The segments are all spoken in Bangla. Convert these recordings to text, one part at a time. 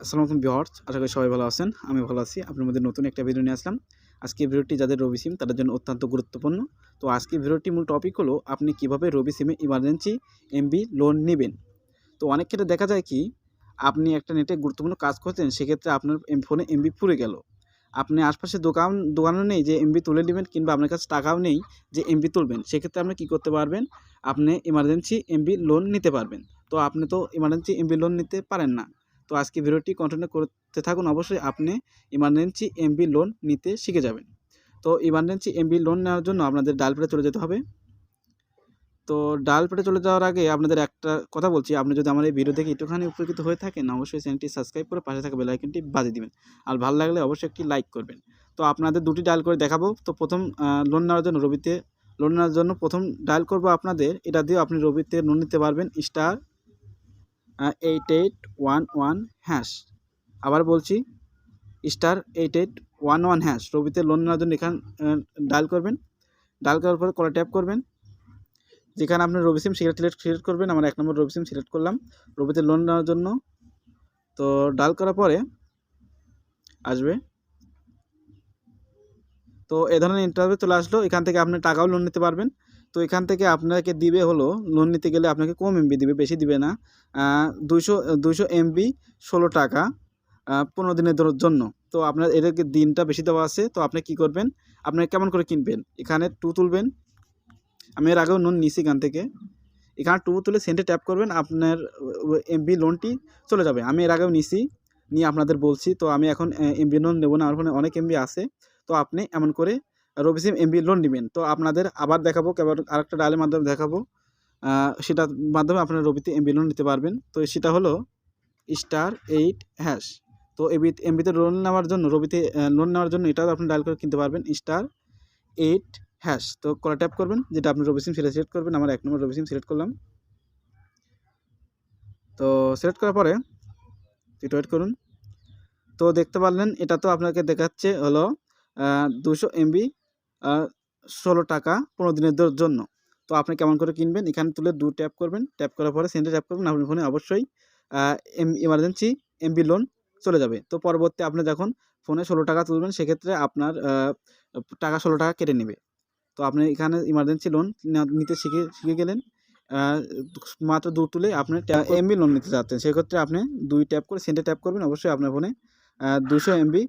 আসসালামু আলাইকুম ভিউয়ার্স, আশা করি সবাই ভালো আছেন। আমি ভালো আছি। আপনার মধ্যে নতুন একটা ভিডিও নিয়ে আসলাম। আজকের ভিডিওটি যাদের রবি সিম তাদের জন্য অত্যন্ত গুরুত্বপূর্ণ। তো আজকের ভিডিওটির মূল টপিক হলো আপনি কিভাবে রবি সিমে ইমার্জেন্সি এমবি লোন নিবেন। তো অনেক ক্ষেত্রে দেখা যায় কি আপনি একটা নেটে গুরুত্বপূর্ণ কাজ করছেন, সেক্ষেত্রে আপনার ফোনে এমবি ফুরিয়ে গেল। আপনি আশপাশে দোকানও নেই যে এমবি তুলে নেবেন, কিংবা আপনার কাছে টাকাও নেই যে এমবি তুলবেন। সেক্ষেত্রে আপনি কী করতে পারবেন? আপনি ইমার্জেন্সি এমবি লোন নিতে পারবেন। তো আপনি তো ইমার্জেন্সি এমবি লোন নিতে পারেন না। তো আজকে ভিডিওটি কন্টিনিউ করতে থাকুন। অবশ্যই আপনি ইমার্জেন্সি এমবি লোন নিতে শিখে যাবেন। তো ইমার্জেন্সি এমবি লোন নেওয়ার জন্য আপনাদের ডায়াল প্যাডে চলে যেতে হবে। তো ডায়াল প্যাডে চলে যাওয়ার আগে আপনাদের একটা কথা বলছি, আপনি যদি আমার এই ভিডিও দেখে একটুখানি উপকৃত হয়ে থাকেন, অবশ্যই চ্যানেলটি সাবস্ক্রাইব করে পাশে থাকা বেল আইকনটি বাজিয়ে দিবেন। আর ভালো লাগলে অবশ্যই একটি লাইক করবেন। তো আপনাদের দুটি ডায়াল করে দেখাবো। তো প্রথম লোন নেওয়ার জন্য রবিতে লোন নেওয়ার জন্য প্রথম ডায়াল করবো আপনাদের, এটা দিয়েও আপনি রবিতে লোন নিতে পারবেন। স্টার 8811#। আবার বলছি, স্টার 8811#। রবিতে লোন নেওয়ার জন্য এখানে ডায়াল করবেন। ডায়াল করার পরে কলে ট্যাপ করবেন। যেখানে আপনার রবি সিম সিলেক্ট করবেন। আমার 1 নম্বর রবি সিম সিলেক্ট করলাম রবিতে লোন নেওয়ার জন্য। তো ডায়াল করার পরে আসবে, তো এ ধরনের ইন্টারভিউ চলে আসলো। এখান থেকে আপনি টাকাও লোন নিতে পারবেন। তো এখান থেকে আপনাকে দিবে হলো, লোন নিতে গেলে আপনাকে কম এমবি দিবে, বেশি দিবে না। 200 এমবি 16 টাকা 15 দিনের জন্য। তো আপনার এদেরকে দিনটা বেশি দেওয়া আছে। তো আপনি কি করবেন? আপনি কেমন করে কিনবেন? এখানে 2 তুলবেন। আমি এর আগেও লোন নিছি এখান থেকে। এখানে 2 তুলে সেন্ডে ট্যাপ করবেন, আপনার এমবি লোনটি চলে যাবে। আমি এর আগেও নিছি, নিয়ে আপনাদের বলছি। তো আমি এখন এমবি লোন নেব না, আমার ফোনে অনেক এমবি আছে। তো আপনি এমন করে রবি সিম এমবি লোন নেবেন। তো আপনাদের আবার দেখাবো, কেবল আরেকটা ডায়ালের মাধ্যমে দেখাবো। সেটার মাধ্যমে আপনারা রবিতে এমবি লোন নিতে পারবেন। তো সেটা হলো *8#। তো এমবিতে লোন নেওয়ার জন্য, রবিতে লোন নেওয়ার জন্য এটাও আপনি ডায়াল করে কিনতে পারবেন, *8#। তো কলে ট্যাপ করবেন, যেটা আপনি রবি সিম সেটা সিলেক্ট করবেন। আমার 1 নম্বর রবি সিম সিলেক্ট করলাম। তো সিলেক্ট করার পরে একটু ওয়েট করুন। তো দেখতে পারলেন, এটা তো আপনাকে দেখাচ্ছে হলো 200 এমবি 16 টাকা 15 দিনের জন্য। তো আপনি কেমন করে কিনবেন? এখানে তুলে 2 ট্যাপ করবেন। ট্যাপ করার পরে সেন্ডে ট্যাপ করবেন। আপনার ফোনে অবশ্যই ইমার্জেন্সি এমবি লোন চলে যাবে। তো পরবর্তী আপনি যখন ফোনে 16 টাকা তুলবেন, সেক্ষেত্রে আপনার টাকা 16 টাকা কেটে নেবে। তো আপনি এখানে ইমার্জেন্সি লোন নিতে শিখে গেলেন। মাত্র 2 তুলে আপনি এমবি লোন নিতে চাচ্ছেন, সেক্ষেত্রে আপনি 2 ট্যাপ করে সেন্ডে ট্যাপ করবেন। অবশ্যই আপনার ফোনে 200 এমবি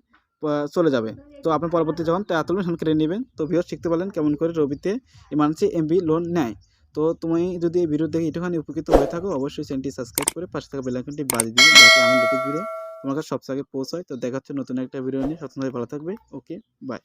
চলে যাবে। তো আপনি পরবর্তী যখন টাকা তুলবেন তখন কেটে নেবেন। তো ভিউয়ার্স, শিখতে পারলেন কেমন করে রবিতে ইমার্জেন্সি এমবি লোন নেয়। তো তুমি যদি এই ভিডিও দেখে একটুখানি উপকৃত হয়ে থাকো, অবশ্যই চ্যানেলটি সাবস্ক্রাইব করে পাশে থাকা বেল আইকনটি বাজিয়ে দিবেন, যাতে আমার লেটেস্ট ভিডিও তোমার কাছে সবচেয়ে আগে পৌঁছায়। তো দেখা হচ্ছে নতুন একটা ভিডিও নিয়ে। সবসময় ভালো থাকবে। ওকে, বাই।